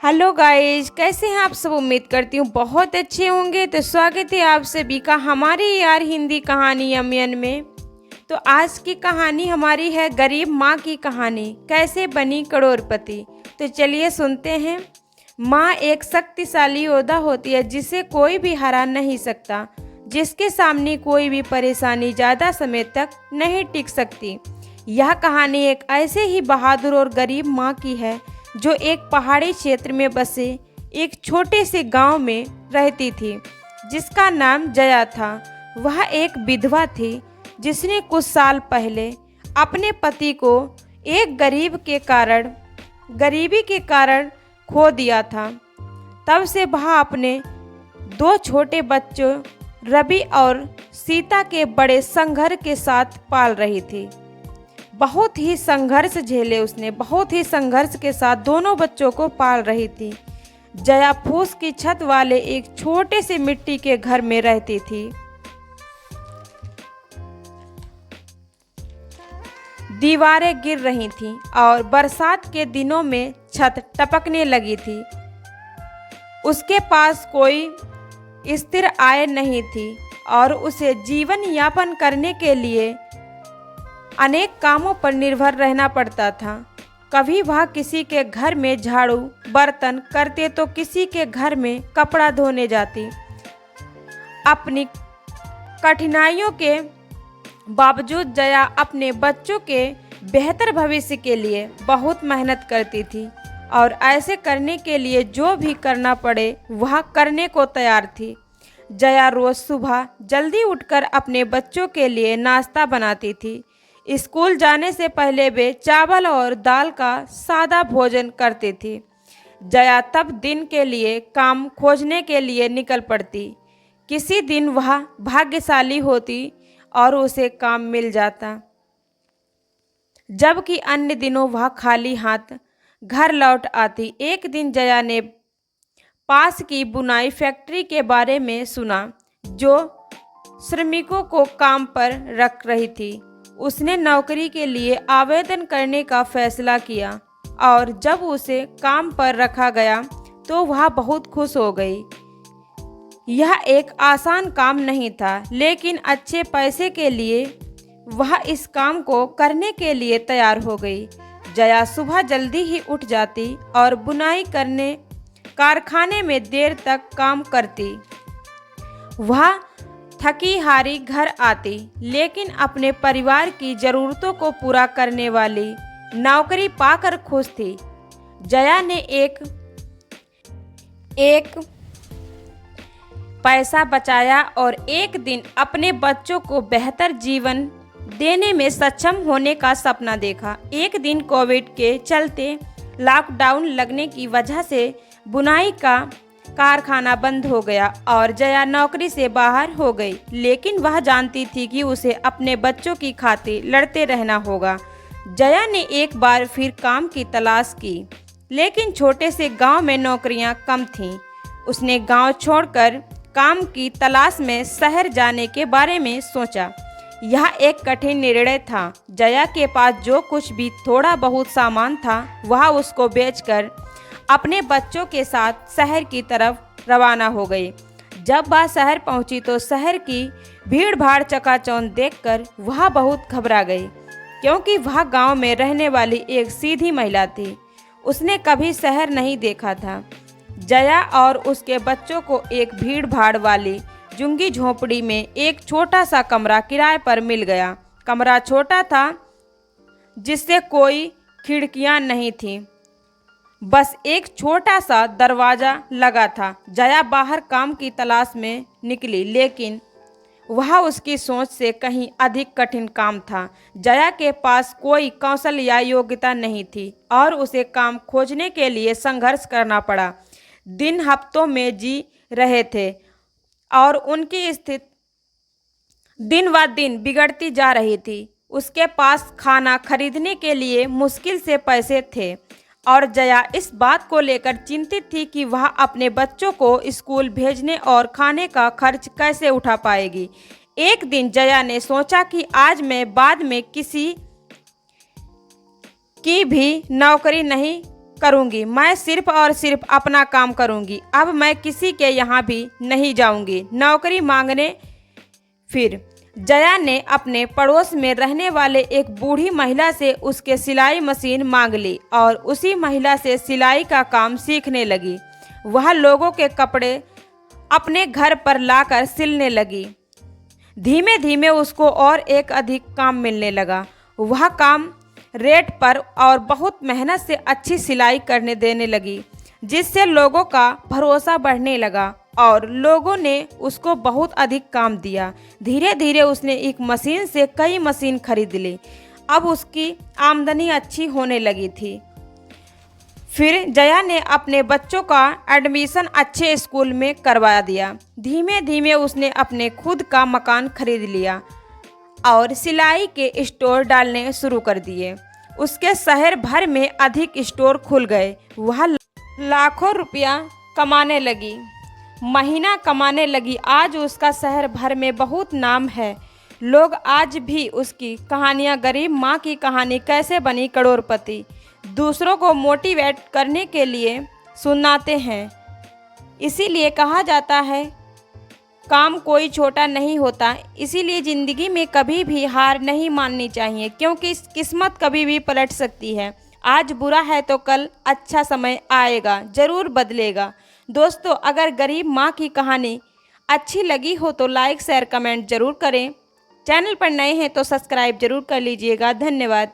Hello guys, कैसे हैं आप सब। उम्मीद करती हूँ बहुत अच्छे होंगे। तो स्वागत है आप सभी का हमारी यार हिंदी कहानी यमयन में। तो आज की कहानी हमारी है गरीब माँ की कहानी, कैसे बनी करोड़पति। तो चलिए सुनते हैं। माँ एक शक्तिशाली योद्धा होती है जिसे कोई भी हरा नहीं सकता, जिसके सामने कोई भी परेशानी ज़्यादा समय तक नहीं टिक सकती। यह कहानी एक ऐसे ही बहादुर और गरीब माँ की है जो एक पहाड़ी क्षेत्र में बसे एक छोटे से गांव में रहती थी, जिसका नाम जया था। वह एक विधवा थी जिसने कुछ साल पहले अपने पति को एक गरीबी के कारण खो दिया था। तब से वह अपने दो छोटे बच्चों रवि और सीता के बड़े संघर्ष के साथ पाल रही थी। बहुत ही संघर्ष झेले उसने, बहुत ही संघर्ष के साथ दोनों बच्चों को पाल रही थी। जया फूस की छत वाले एक छोटे से मिट्टी के घर में रहती थी। दीवारें गिर रही थीं और बरसात के दिनों में छत टपकने लगी थी। उसके पास कोई स्थिर आय नहीं थी और उसे जीवन यापन करने के लिए अनेक कामों पर निर्भर रहना पड़ता था। कभी वह किसी के घर में झाड़ू बर्तन करते तो किसी के घर में कपड़ा धोने जाती। अपनी कठिनाइयों के बावजूद जया अपने बच्चों के बेहतर भविष्य के लिए बहुत मेहनत करती थी और ऐसे करने के लिए जो भी करना पड़े वह करने को तैयार थी। जया रोज सुबह जल्दी उठकर अपने बच्चों के लिए नाश्ता बनाती थी। स्कूल जाने से पहले वे चावल और दाल का सादा भोजन करते थे। जया तब दिन के लिए काम खोजने के लिए निकल पड़ती। किसी दिन वह भाग्यशाली होती और उसे काम मिल जाता, जबकि अन्य दिनों वह खाली हाथ घर लौट आती। एक दिन जया ने पास की बुनाई फैक्ट्री के बारे में सुना जो श्रमिकों को काम पर रख रही थी। उसने नौकरी के लिए आवेदन करने का फैसला किया और जब उसे काम पर रखा गया तो वह बहुत खुश हो गई। यह एक आसान काम नहीं था, लेकिन अच्छे पैसे के लिए वह इस काम को करने के लिए तैयार हो गई। जया सुबह जल्दी ही उठ जाती और बुनाई करने कारखाने में देर तक काम करती। वह थकी हारी घर आती, लेकिन अपने परिवार की ज़रूरतों को पूरा करने वाली नौकरी पाकर खुश थी। जया ने एक पैसा बचाया और एक दिन अपने बच्चों को बेहतर जीवन देने में सक्षम होने का सपना देखा। एक दिन कोविड के चलते लॉकडाउन लगने की वजह से बुनाई का कारखाना बंद हो गया और जया नौकरी से बाहर हो गई, लेकिन वह जानती थी कि उसे अपने बच्चों की खातिर लड़ते रहना होगा। जया ने एक बार फिर काम की तलाश की, लेकिन छोटे से गांव में नौकरियां कम थीं। उसने गांव छोड़कर काम की तलाश में शहर जाने के बारे में सोचा। यह एक कठिन निर्णय था। जया के पास जो कुछ भी थोड़ा बहुत सामान था वह उसको बेचकर अपने बच्चों के साथ शहर की तरफ रवाना हो गई। जब वह शहर पहुंची तो शहर की भीड़ भाड़ चकाचौंध देखकर वह बहुत घबरा गई, क्योंकि वह गांव में रहने वाली एक सीधी महिला थी। उसने कभी शहर नहीं देखा था। जया और उसके बच्चों को एक भीड़ भाड़ वाली झुग्गी झोंपड़ी में एक छोटा सा कमरा किराए पर मिल गया। कमरा छोटा था, जिससे कोई खिड़कियां नहीं थीं, बस एक छोटा सा दरवाज़ा लगा था। जया बाहर काम की तलाश में निकली, लेकिन वह उसकी सोच से कहीं अधिक कठिन काम था। जया के पास कोई कौशल या योग्यता नहीं थी और उसे काम खोजने के लिए संघर्ष करना पड़ा। दिन हफ्तों में जी रहे थे और उनकी स्थिति दिन व दिन बिगड़ती जा रही थी। उसके पास खाना खरीदने के लिए मुश्किल से पैसे थे और जया इस बात को लेकर चिंतित थी कि वह अपने बच्चों को स्कूल भेजने और खाने का खर्च कैसे उठा पाएगी। एक दिन जया ने सोचा कि आज मैं बाद में किसी की भी नौकरी नहीं करूँगी। मैं सिर्फ और सिर्फ अपना काम करूँगी। अब मैं किसी के यहाँ भी नहीं जाऊँगी नौकरी मांगने। फिर जया ने अपने पड़ोस में रहने वाले एक बूढ़ी महिला से उसके सिलाई मशीन मांग ली और उसी महिला से सिलाई का काम सीखने लगी। वह लोगों के कपड़े अपने घर पर लाकर सिलने लगी। धीमे धीमे उसको और एक अधिक काम मिलने लगा। वह काम रेट पर और बहुत मेहनत से अच्छी सिलाई करने देने लगी, जिससे लोगों का भरोसा बढ़ने लगा और लोगों ने उसको बहुत अधिक काम दिया। धीरे धीरे उसने एक मशीन से कई मशीन खरीद ली। अब उसकी आमदनी अच्छी होने लगी थी। फिर जया ने अपने बच्चों का एडमिशन अच्छे स्कूल में करवा दिया। धीमे धीमे उसने अपने खुद का मकान खरीद लिया और सिलाई के स्टोर डालने शुरू कर दिए। उसके शहर भर में अधिक स्टोर खुल गए। वह लाखों रुपया कमाने लगी, महीना कमाने लगी। आज उसका शहर भर में बहुत नाम है। लोग आज भी उसकी कहानियाँ, गरीब माँ की कहानी कैसे बनी करोड़पति, दूसरों को मोटिवेट करने के लिए सुनाते हैं। इसीलिए कहा जाता है काम कोई छोटा नहीं होता। इसीलिए ज़िंदगी में कभी भी हार नहीं माननी चाहिए, क्योंकि किस्मत कभी भी पलट सकती है। आज बुरा है तो कल अच्छा समय आएगा, ज़रूर बदलेगा। दोस्तों, अगर गरीब माँ की कहानी अच्छी लगी हो तो लाइक शेयर कमेंट ज़रूर करें। चैनल पर नए हैं तो सब्सक्राइब ज़रूर कर लीजिएगा। धन्यवाद।